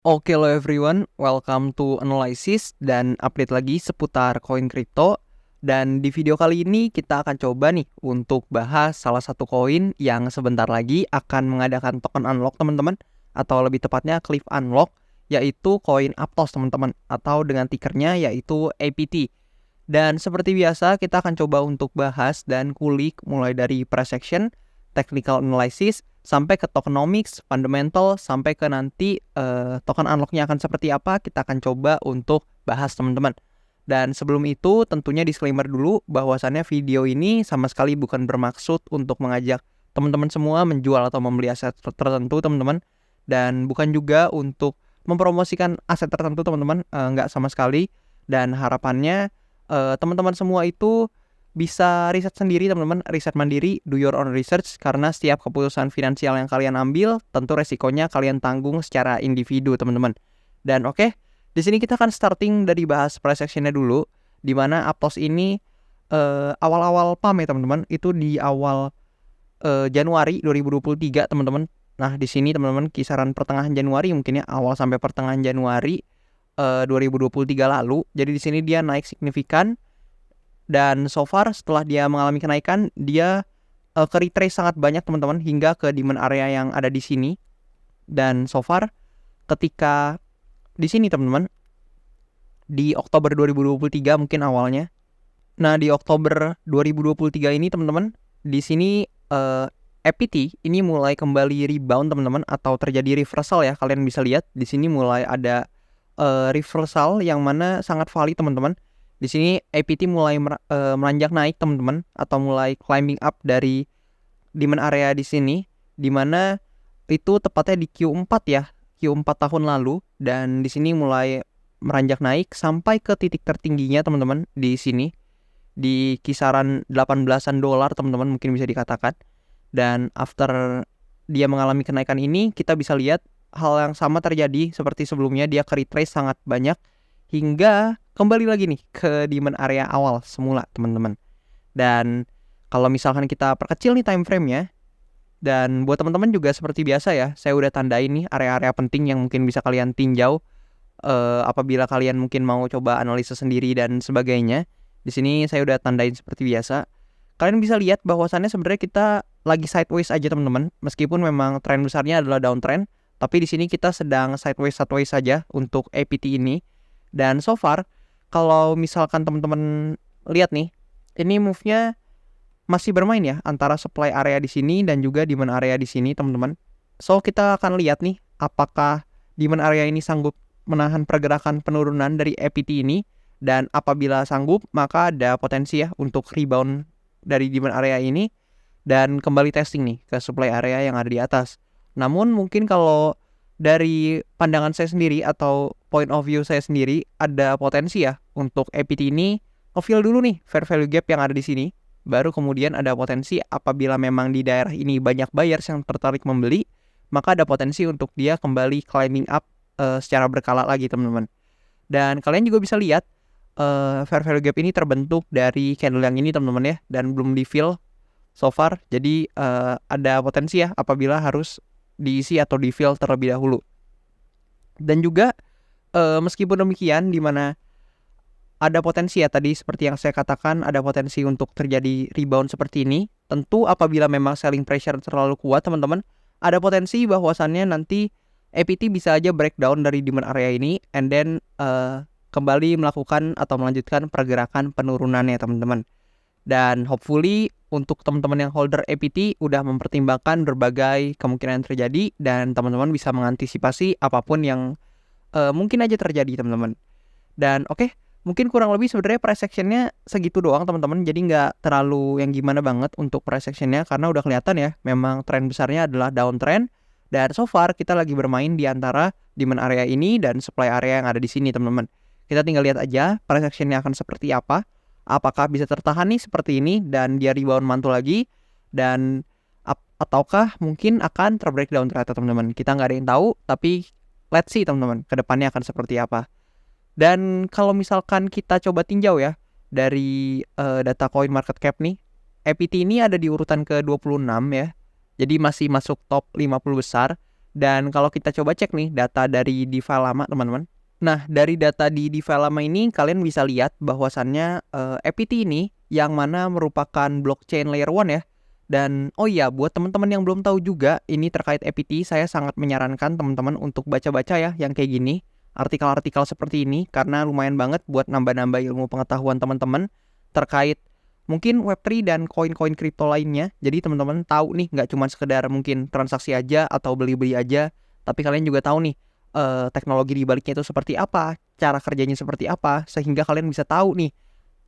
Oke lo everyone, welcome to Analysis dan update lagi seputar koin kripto. Dan di video kali ini kita akan coba nih untuk bahas salah satu koin yang sebentar lagi akan mengadakan token unlock teman-teman, atau lebih tepatnya cliff unlock, yaitu koin Aptos teman-teman, atau dengan tickernya yaitu APT. Dan seperti biasa kita akan coba untuk bahas dan kulik mulai dari price action, technical analysis, sampai ke tokenomics, fundamental, sampai ke nanti token unlocknya akan seperti apa, kita akan coba untuk bahas teman-teman. Dan sebelum itu tentunya disclaimer dulu bahwasannya video ini sama sekali bukan bermaksud untuk mengajak teman-teman semua menjual atau membeli aset tertentu teman-teman. Dan bukan juga untuk mempromosikan aset tertentu teman-teman, nggak sama sekali. Dan harapannya teman-teman semua itu bisa riset sendiri teman-teman, riset mandiri, do your own research, karena setiap keputusan finansial yang kalian ambil tentu resikonya kalian tanggung secara individu teman-teman. Dan oke, di sini kita akan starting dari bahas price actionnya dulu, di mana Aptos ini awal-awal PAM ya teman-teman, itu di awal Januari 2023 teman-teman. Nah di sini teman-teman kisaran pertengahan Januari, mungkin ya awal sampai pertengahan Januari 2023 lalu. Jadi di sini dia naik signifikan. Dan so far setelah dia mengalami kenaikan, dia ke retrace sangat banyak teman-teman hingga ke demand area yang ada di sini. Dan so far ketika di sini teman-teman, di Oktober 2023 mungkin awalnya. Nah, di Oktober 2023 ini teman-teman, di sini APT ini mulai kembali rebound teman-teman, atau terjadi reversal ya. Kalian bisa lihat di sini mulai ada reversal yang mana sangat valid teman-teman. Di sini APT mulai meranjak naik teman-teman, atau mulai climbing up dari demand area di sini, dimana itu tepatnya di Q4 ya, Q4 tahun lalu. Dan di sini mulai meranjak naik sampai ke titik tertingginya teman-teman di sini, di kisaran 18-an dolar teman-teman mungkin bisa dikatakan. Dan after dia mengalami kenaikan ini, kita bisa lihat hal yang sama terjadi seperti sebelumnya, dia ke retrace sangat banyak hingga kembali lagi nih ke demand area awal semula teman-teman. Dan kalau misalkan kita perkecil nih time frame-nya, dan buat teman-teman juga seperti biasa ya, saya udah tandain nih area-area penting yang mungkin bisa kalian tinjau apabila kalian mungkin mau coba analisa sendiri dan sebagainya. Di sini saya udah tandain seperti biasa. Kalian bisa lihat bahwasannya sebenarnya kita lagi sideways aja teman-teman, meskipun memang tren besarnya adalah downtrend, tapi di sini kita sedang sideways saja untuk APT ini. Dan so far kalau misalkan teman-teman lihat nih, ini move-nya masih bermain ya antara supply area di sini dan juga demand area di sini teman-teman. So kita akan lihat nih apakah demand area ini sanggup menahan pergerakan penurunan dari APT ini, dan apabila sanggup maka ada potensi ya untuk rebound dari demand area ini dan kembali testing nih ke supply area yang ada di atas. Namun mungkin kalau dari pandangan saya sendiri atau point of view saya sendiri, ada potensi ya untuk APT ini nge-fill dulu nih fair value gap yang ada di sini. Baru kemudian ada potensi apabila memang di daerah ini banyak buyers yang tertarik membeli, maka ada potensi untuk dia kembali climbing up secara berkala lagi teman-teman. Dan kalian juga bisa lihat fair value gap ini terbentuk dari candle yang ini teman-teman ya, dan belum di fill so far. Jadi ada potensi ya apabila harus diisi atau di fill terlebih dahulu. Dan juga meskipun demikian, di mana ada potensi ya tadi seperti yang saya katakan, ada potensi untuk terjadi rebound seperti ini. Tentu apabila memang selling pressure terlalu kuat teman-teman, ada potensi bahwasannya nanti APT bisa aja breakdown dari demand area ini and then kembali melakukan atau melanjutkan pergerakan penurunannya teman-teman. Dan hopefully untuk teman-teman yang holder APT udah mempertimbangkan berbagai kemungkinan yang terjadi, dan teman-teman bisa mengantisipasi apapun yang mungkin aja terjadi teman-teman. Dan oke, mungkin kurang lebih sebenarnya price actionnya segitu doang teman-teman. Jadi nggak terlalu yang gimana banget untuk price actionnya, karena udah kelihatan ya memang tren besarnya adalah downtrend. Dan so far kita lagi bermain di antara demand area ini dan supply area yang ada di sini teman-teman. Kita tinggal lihat aja price actionnya akan seperti apa. Apakah bisa tertahan nih seperti ini dan dia rebound mantul lagi, dan ataukah mungkin akan terbreakdown ternyata teman-teman. Kita nggak ada yang tahu, tapi let's see teman-teman kedepannya akan seperti apa. Dan kalau misalkan kita coba tinjau ya dari data coin market cap nih, APT ini ada di urutan ke-26 ya. Jadi masih masuk top 50 besar. Dan kalau kita coba cek nih data dari DeFi lama teman-teman. Nah, dari data di DeFi lama ini kalian bisa lihat bahwasannya EPT ini yang mana merupakan blockchain layer 1 ya. Dan oh iya, buat teman-teman yang belum tahu juga ini terkait EPT, saya sangat menyarankan teman-teman untuk baca-baca ya yang kayak gini, artikel-artikel seperti ini karena lumayan banget buat nambah-nambah ilmu pengetahuan teman-teman terkait mungkin Web3 dan koin-koin kripto lainnya. Jadi teman-teman tahu nih, nggak cuma sekedar mungkin transaksi aja atau beli-beli aja, tapi kalian juga tahu nih teknologi di baliknya itu seperti apa, cara kerjanya seperti apa, sehingga kalian bisa tahu nih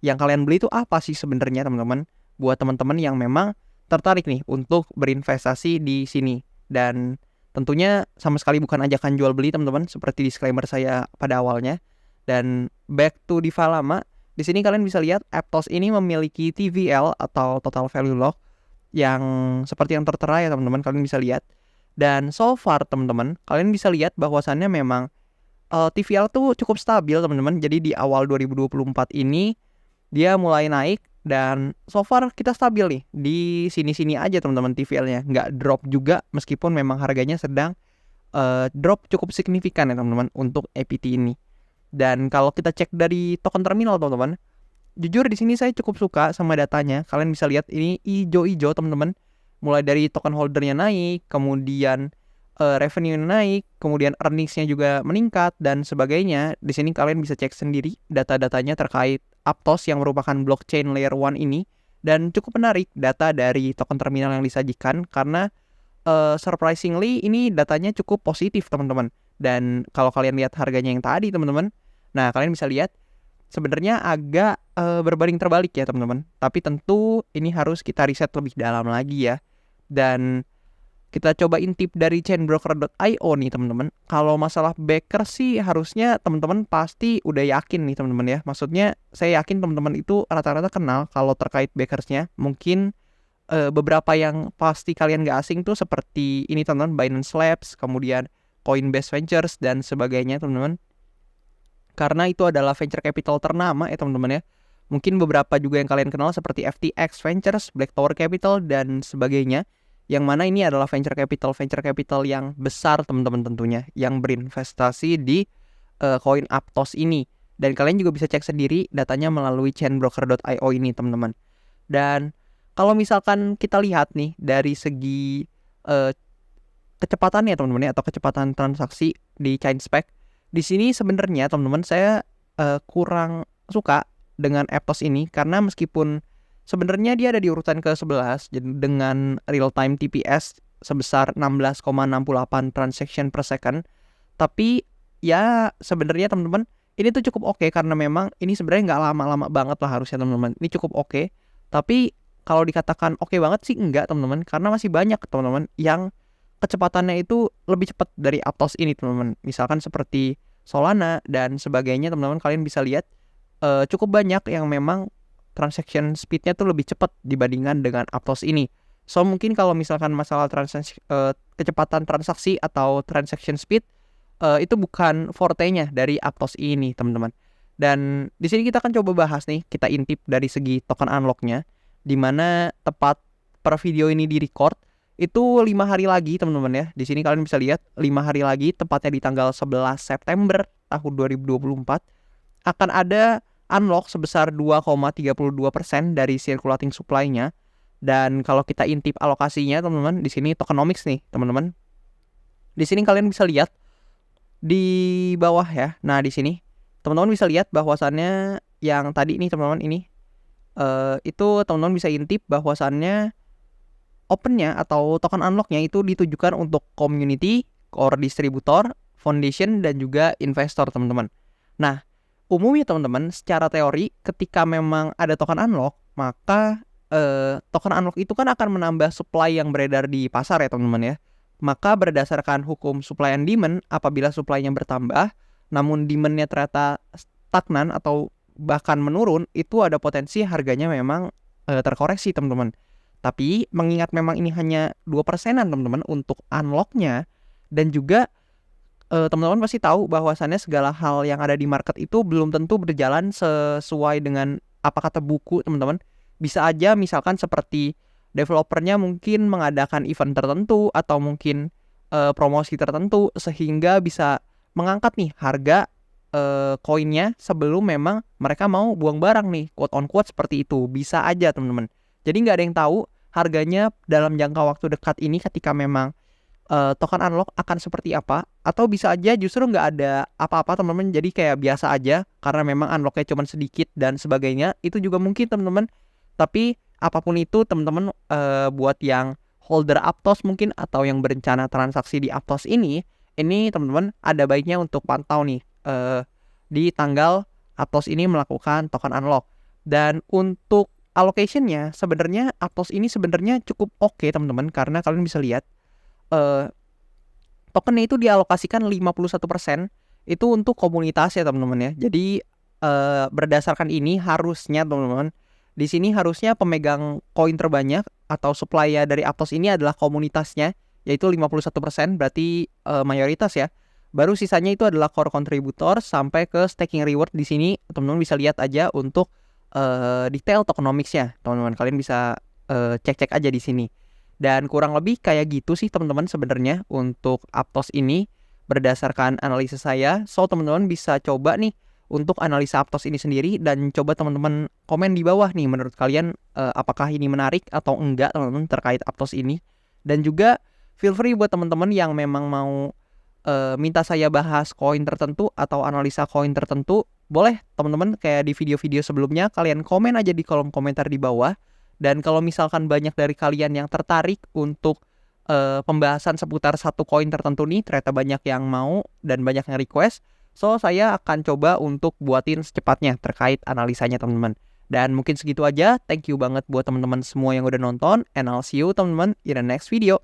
yang kalian beli itu apa sih sebenarnya teman-teman. Buat teman-teman yang memang tertarik nih untuk berinvestasi di sini. Dan tentunya sama sekali bukan ajakan jual beli teman-teman, seperti disclaimer saya pada awalnya. Dan back to DeFi lama, di sini kalian bisa lihat Aptos ini memiliki TVL atau total value lock yang seperti yang tertera ya teman-teman, kalian bisa lihat. Dan so far teman-teman, kalian bisa lihat bahwasannya memang TVL tuh cukup stabil teman-teman. Jadi di awal 2024 ini dia mulai naik dan so far kita stabil nih di sini-sini aja teman-teman TVL-nya. Nggak drop juga meskipun memang harganya sedang drop cukup signifikan ya teman-teman untuk EPT ini. Dan kalau kita cek dari token terminal teman-teman, jujur di sini saya cukup suka sama datanya. Kalian bisa lihat ini hijau-hijau teman-teman. Mulai dari token holdernya naik, kemudian revenue naik, kemudian earningsnya juga meningkat dan sebagainya. Di sini kalian bisa cek sendiri data-datanya terkait Aptos yang merupakan blockchain layer 1 ini. Dan cukup menarik data dari token terminal yang disajikan karena surprisingly ini datanya cukup positif teman-teman. Dan kalau kalian lihat harganya yang tadi teman-teman, nah kalian bisa lihat sebenarnya agak berbanding terbalik ya teman-teman. Tapi tentu ini harus kita riset lebih dalam lagi ya. Dan kita coba intip dari chainbroker.io nih teman-teman. Kalau masalah backer sih harusnya teman-teman pasti udah yakin nih teman-teman ya. Maksudnya saya yakin teman-teman itu rata-rata kenal kalau terkait backersnya. Mungkin beberapa yang pasti kalian gak asing tuh seperti ini teman-teman, Binance Labs, kemudian Coinbase Ventures dan sebagainya teman-teman. Karena itu adalah venture capital ternama ya teman-teman ya. Mungkin beberapa juga yang kalian kenal seperti FTX Ventures, Black Tower Capital dan sebagainya. Yang mana ini adalah venture capital yang besar teman-teman tentunya, yang berinvestasi di koin Aptos ini. Dan kalian juga bisa cek sendiri datanya melalui chainbroker.io ini teman-teman. Dan kalau misalkan kita lihat nih dari segi kecepatannya teman-teman ya, atau kecepatan transaksi di Chainspec, di sini sebenarnya teman-teman saya kurang suka dengan Aptos ini karena meskipun sebenarnya dia ada di urutan ke-11 dengan real time TPS sebesar 16,68 transaction per second. Tapi ya sebenarnya teman-teman ini tuh cukup oke karena memang ini sebenarnya nggak lama-lama banget lah harusnya teman-teman. Ini cukup oke. Tapi kalau dikatakan oke banget sih enggak teman-teman, karena masih banyak teman-teman yang kecepatannya itu lebih cepat dari Aptos ini teman-teman. Misalkan seperti Solana dan sebagainya teman-teman, kalian bisa lihat cukup banyak yang memang transaction speednya tuh lebih cepat dibandingkan dengan Aptos ini. So mungkin kalau misalkan masalah kecepatan transaksi atau transaction speed itu bukan forte-nya dari Aptos ini teman-teman. Dan di sini kita akan coba bahas nih, kita intip dari segi token unlock-nya, di mana tepat per video ini di record itu 5 hari lagi teman-teman ya. Di sini kalian bisa lihat 5 hari lagi, tepatnya di tanggal 11 September tahun 2024 akan ada unlock sebesar 2,32% dari circulating supply-nya. Dan kalau kita intip alokasinya teman-teman, di sini tokenomics nih teman-teman. Di sini kalian bisa lihat di bawah ya. Nah, di sini teman-teman bisa lihat bahwasannya yang tadi nih teman-teman ini itu teman-teman bisa intip bahwasannya open-nya atau token unlock-nya itu ditujukan untuk community, core distributor, foundation dan juga investor teman-teman. Nah, umumnya teman-teman secara teori ketika memang ada token unlock, maka token unlock itu kan akan menambah supply yang beredar di pasar ya teman-teman ya. Maka berdasarkan hukum supply and demand, apabila supply-nya bertambah namun demand-nya ternyata stagnan atau bahkan menurun, itu ada potensi harganya memang terkoreksi teman-teman. Tapi mengingat memang ini hanya 2%-an teman-teman untuk unlock-nya, dan juga teman-teman pasti tahu bahwasannya segala hal yang ada di market itu belum tentu berjalan sesuai dengan apa kata buku teman-teman. Bisa aja misalkan seperti developernya mungkin mengadakan event tertentu atau mungkin promosi tertentu sehingga bisa mengangkat nih harga koinnya sebelum memang mereka mau buang barang nih, quote on quote seperti itu. Bisa aja teman-teman. Jadi nggak ada yang tahu harganya dalam jangka waktu dekat ini ketika memang token unlock akan seperti apa, atau bisa aja justru nggak ada apa-apa teman-teman, jadi kayak biasa aja karena memang unlocknya cuma sedikit dan sebagainya. Itu juga mungkin teman-teman. Tapi apapun itu teman-teman, buat yang holder Aptos mungkin atau yang berencana transaksi di Aptos ini teman-teman ada baiknya untuk pantau nih di tanggal Aptos ini melakukan token unlock. Dan untuk allocation-nya sebenarnya Aptos ini sebenarnya cukup oke teman-teman, karena kalian bisa lihat tokennya itu dialokasikan 51% itu untuk komunitas ya teman-teman ya. Jadi berdasarkan ini harusnya teman-teman di sini harusnya pemegang koin terbanyak atau supply dari Aptos ini adalah komunitasnya, yaitu 51%, berarti mayoritas ya. Baru sisanya itu adalah core contributor sampai ke staking reward. Di sini teman-teman bisa lihat aja untuk detail tokenomics-nya. Teman-teman kalian bisa cek-cek aja di sini. Dan kurang lebih kayak gitu sih teman-teman sebenarnya untuk Aptos ini berdasarkan analisa saya. So teman-teman bisa coba nih untuk analisa Aptos ini sendiri dan coba teman-teman komen di bawah nih menurut kalian apakah ini menarik atau enggak teman-teman terkait Aptos ini. Dan juga feel free buat teman-teman yang memang mau minta saya bahas koin tertentu atau analisa koin tertentu, boleh teman-teman kayak di video-video sebelumnya kalian komen aja di kolom komentar di bawah. Dan kalau misalkan banyak dari kalian yang tertarik untuk pembahasan seputar satu koin tertentu nih, ternyata banyak yang mau dan banyak yang request, so saya akan coba untuk buatin secepatnya terkait analisanya teman-teman. Dan mungkin segitu aja, thank you banget buat teman-teman semua yang udah nonton, and I'll see you teman-teman in the next video.